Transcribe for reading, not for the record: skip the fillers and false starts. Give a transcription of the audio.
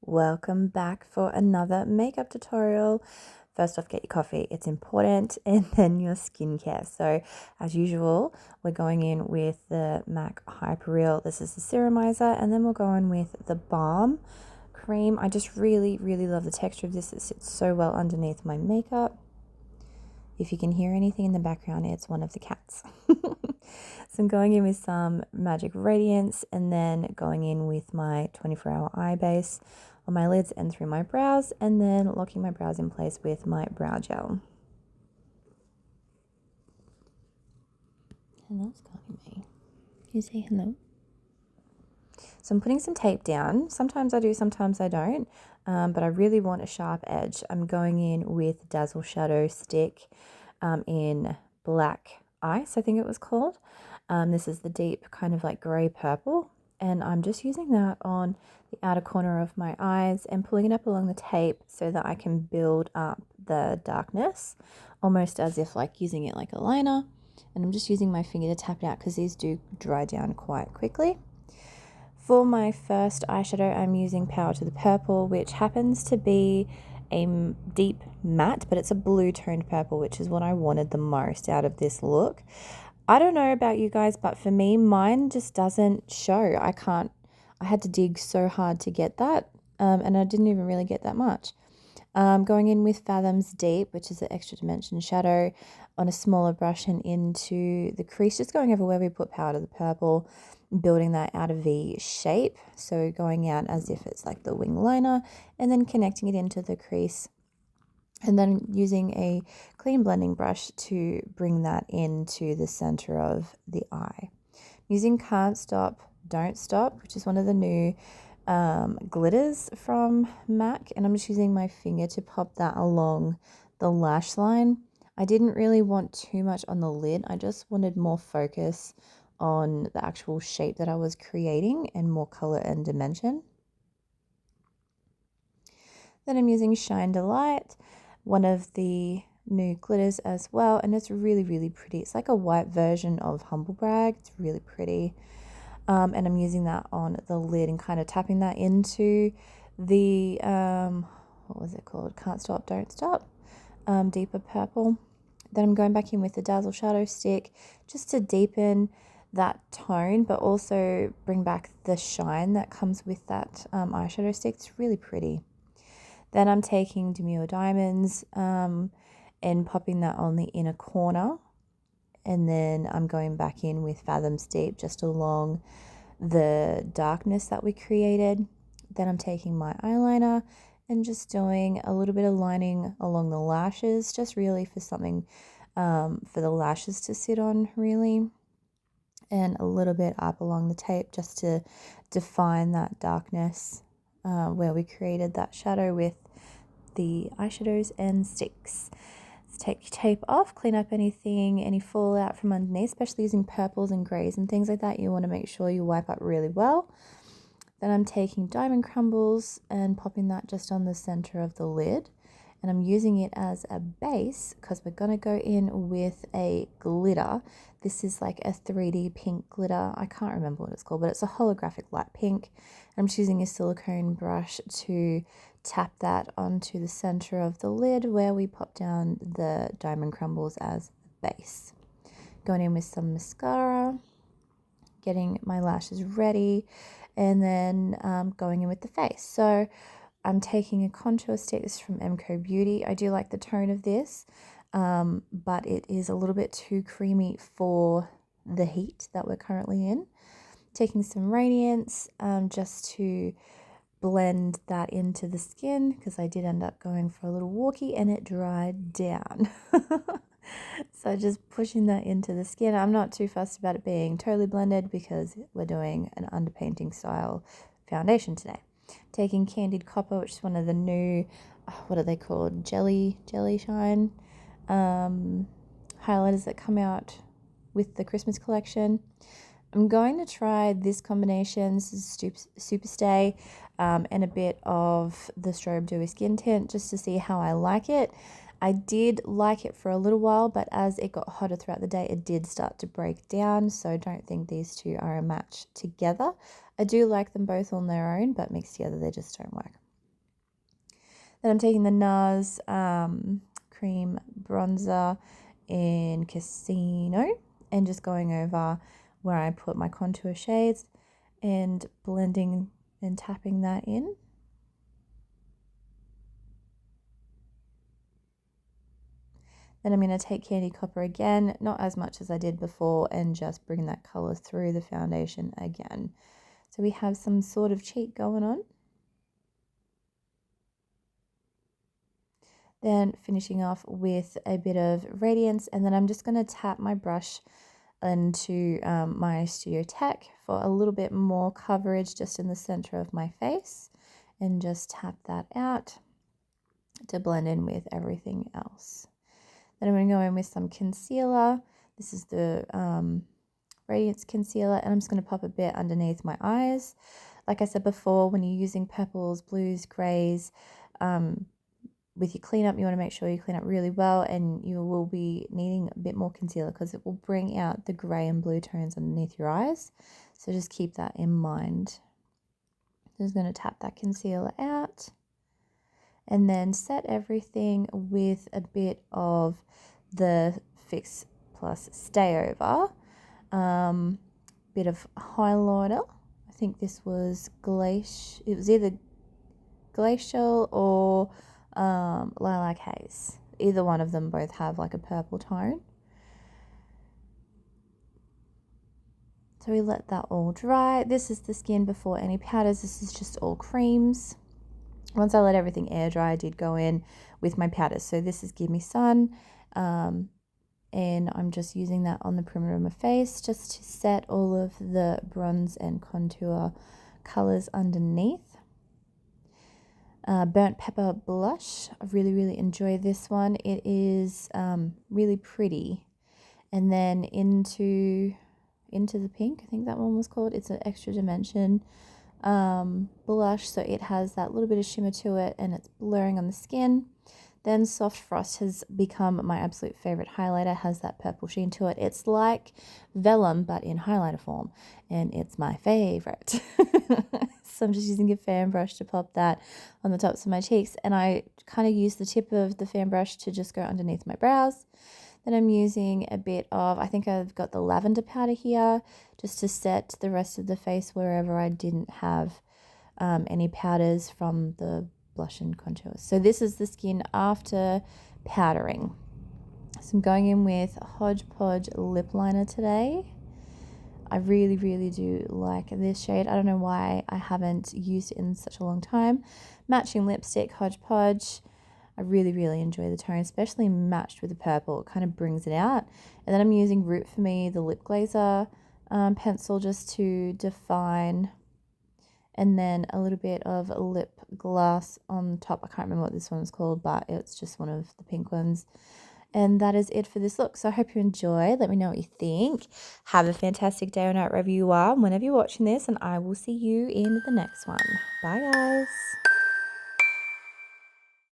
Welcome back for another makeup tutorial. First off, get your coffee, it's important, and then your skincare. So as usual, we're going in with the M.A.C Hyper Real. This is the serumizer, and then we'll go in with the balm cream. I just really love the texture of this. It sits so well underneath my makeup. If you can hear anything in the background, it's one of the cats. So I'm going in with some Magic Radiance and then going in with my 24-hour eye base on my lids and through my brows, and then locking my brows in place with my brow gel. Hello, Scotty May. Can you say hello? So I'm putting some tape down. Sometimes I do, sometimes I don't. But I really want a sharp edge. I'm going in with Dazzle Shadow Stick in Black Ice, I think it was called. This is the deep kind of like grey purple. And I'm just using that on the outer corner of my eyes and pulling it up along the tape so that I can build up the darkness, almost as if like using it like a liner. And I'm just using my finger to tap it out because these do dry down quite quickly. For my first eyeshadow, I'm using Power to the Purple, which happens to be a deep matte, but it's a blue toned purple, which is what I wanted the most out of this look. I don't know about you guys, but for me, mine just doesn't show. I had to dig so hard to get that, and I didn't even really get that much. Going in with Fathoms Deep, which is an extra dimension shadow, on a smaller brush and into the crease, just going over where we put Power to the Purple, building that out a V shape. So going out as if it's like the wing liner and then connecting it into the crease. And then using a clean blending brush to bring that into the center of the eye. Using Can't Stop, Don't Stop, which is one of the new glitters from M.A.C, and I'm just using my finger to pop that along the lash line. I didn't really want too much on the lid. I just wanted more focus on the actual shape that I was creating and more color and dimension. Then I'm using Shine Delight, one of the new glitters as well, and it's really pretty. It's like a white version of Humble Brag. It's really pretty. And I'm using that on the lid and kind of tapping that into the, what was it called? Can't Stop, Don't Stop, deeper purple. Then I'm going back in with the Dazzle Shadow Stick just to deepen that tone, but also bring back the shine that comes with that eyeshadow stick. It's really pretty. Then I'm taking Demure Diamonds and popping that on the inner corner. And then I'm going back in with Fathoms Deep just along the darkness that we created. Then I'm taking my eyeliner and just doing a little bit of lining along the lashes, just really for something for the lashes to sit on really. And a little bit up along the tape just to define that darkness where we created that shadow with the eyeshadows and sticks. Let's take your tape off, clean up any fallout from underneath, especially using purples and greys and things like that. You want to make sure you wipe up really well. Then I'm taking Diamond Crumbles and popping that just on the center of the lid. And I'm using it as a base because we're going to go in with a glitter. This is like a 3D pink glitter. I can't remember what it's called, but it's a holographic light pink. I'm just using a silicone brush to tap that onto the center of the lid where we pop down the Diamond Crumbles as the base. Going in with some mascara, getting my lashes ready, and then going in with the face. So I'm taking a contour stick. This is from M.A.C Beauty. I do like the tone of this, but it is a little bit too creamy for the heat that we're currently in. Taking some Radiance just to blend that into the skin because I did end up going for a little walkie and it dried down. So just pushing that into the skin. I'm not too fussed about it being totally blended because we're doing an underpainting style foundation today. Taking Candied Copper, which is one of the new, what are they called? Jelly Shine highlighters that come out with the Christmas collection. I'm going to try this combination. This is Superstay and a bit of the Strobe Dewy Skin Tint just to see how I like it. I did like it for a little while, but as it got hotter throughout the day, it did start to break down. So I don't think these two are a match together. I do like them both on their own, but mixed together, they just don't work. Then I'm taking the NARS cream bronzer in Casino and just going over where I put my contour shades and blending and tapping that in. Then I'm going to take Candy Copper again, not as much as I did before, and just bring that colour through the foundation again. So we have some sort of cheek going on. Then finishing off with a bit of radiance, and then I'm just going to tap my brush into my Studio Tech for a little bit more coverage just in the center of my face, and just tap that out to blend in with everything else. Then I'm going to go in with some concealer. This is the Radiance Concealer, and I'm just going to pop a bit underneath my eyes. Like I said before, when you're using purples, blues, greys, with your cleanup, you want to make sure you clean up really well, and you will be needing a bit more concealer because it will bring out the grey and blue tones underneath your eyes. So just keep that in mind. Just going to tap that concealer out and then set everything with a bit of the Fix Plus Stay Over. Bit of highlighter. I think this was Glacial. It was either Glacial or Lilac Haze. Either one of them both have like a purple tone. So we let that all dry. This is the skin before any powders. This is just all creams. Once I let everything air dry, I did go in with my powders. So this is Give Me Sun. And I'm just using that on the perimeter of my face just to set all of the bronze and contour colors underneath. Burnt Pepper Blush. I really enjoy this one. It is really pretty. And then into the Pink, I think that one was called. It's an Extra Dimension blush, so it has that little bit of shimmer to it and it's blurring on the skin. Then Soft Frost has become my absolute favorite highlighter. Has that purple sheen to it. It's like vellum but in highlighter form, and it's my favorite. So I'm just using a fan brush to pop that on the tops of my cheeks, and I kind of use the tip of the fan brush to just go underneath my brows. Then I'm using a bit of, I think I've got the lavender powder here, just to set the rest of the face wherever I didn't have any powders from the blush and contours. So this is the skin after powdering. So I'm going in with Hodgepodge lip liner today. I really do like this shade. I don't know why I haven't used it in such a long time. Matching lipstick, Hodgepodge. I really enjoy the tone, especially matched with the purple. It kind of brings it out. And then I'm using Root For Me, the lip glazer pencil, just to define. And then a little bit of lip gloss on top. I can't remember what this one is called, but it's just one of the pink ones. And that is it for this look. So I hope you enjoy. Let me know what you think. Have a fantastic day or night wherever you are, whenever you're watching this, and I will see you in the next one. Bye, guys.